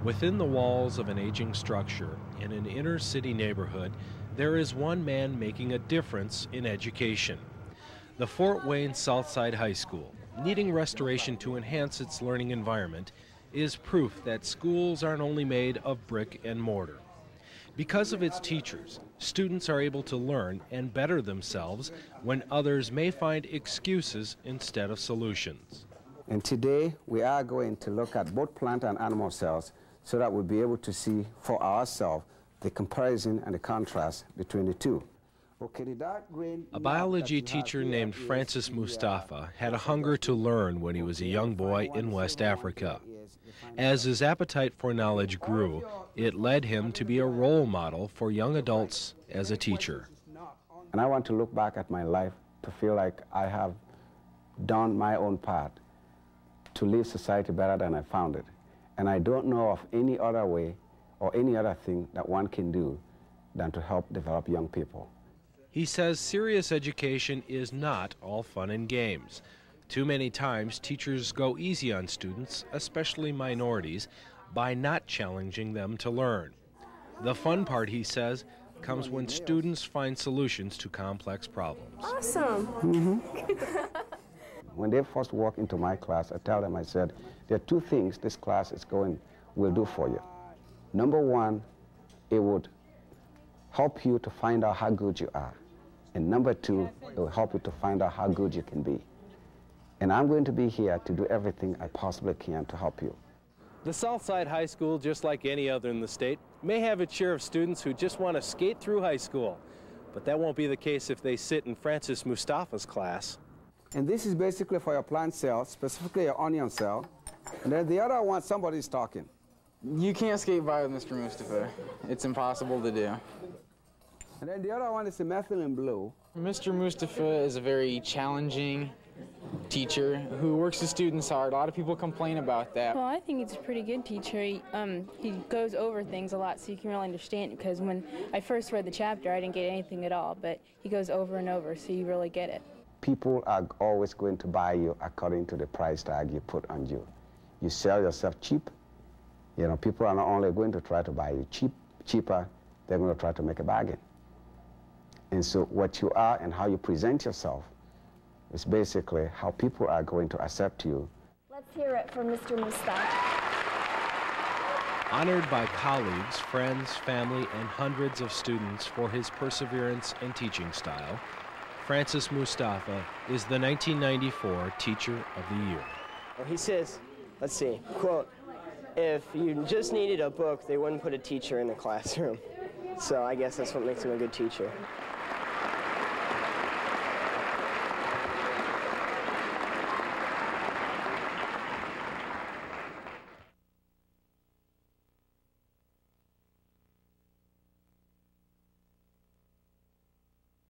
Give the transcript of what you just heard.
Within the walls of an aging structure in an inner city neighborhood, there is one man making a difference in education. The Fort Wayne Southside High School, needing restoration to enhance its learning environment, is proof that schools aren't only made of brick and mortar. Because of its teachers, students are able to learn and better themselves when others may find excuses instead of solutions. And today we are going to look at both plant and animal cells so that we'll be able to see for ourselves the comparison and the contrast between the two. Okay, the dark green. A biology teacher named Francis Mustapha had a hunger to learn when he was a young boy in West Africa. As his appetite for knowledge grew, it led him to be a role model for young adults as a teacher. And I want to look back at my life to feel like I have done my own part to leave society better than I found it. And I don't know of any other way or any other thing that one can do than to help develop young people. He says serious education is not all fun and games. Too many times, teachers go easy on students, especially minorities, by not challenging them to learn. The fun part, he says, comes when students find solutions to complex problems. Awesome. When they first walk into my class, I tell them, I said, there are two things this class will do for you. Number one, it would help you to find out how good you are. And number two, it will help you to find out how good you can be. And I'm going to be here to do everything I possibly can to help you. The Southside High School, just like any other in the state, may have its share of students who just want to skate through high school. But that won't be the case if they sit in Francis Mustapha's class. And this is basically for your plant cell, specifically your onion cell. And then the other one, somebody's talking. You can't skate by with Mr. Mustapha. It's impossible to do. And then the other one is the methylene blue. Mr. Mustapha is a very challenging teacher who works the students hard. A lot of people complain about that. Well, I think he's a pretty good teacher. He goes over things a lot so you can really understand it, because when I first read the chapter, I didn't get anything at all, but he goes over and over so you really get it. People are always going to buy you according to the price tag you put on you. You sell yourself cheap, you know, people are not only going to try to buy you cheaper, they're going to try to make a bargain. And so what you are and how you present yourself is basically how people are going to accept you. Let's hear it for Mr. Mustapha. Honored by colleagues, friends, family, and hundreds of students for his perseverance and teaching style, Francis Mustapha is the 1994 Teacher of the Year. Well, he says, let's see, quote, if you just needed a book, they wouldn't put a teacher in the classroom. So I guess that's what makes him a good teacher.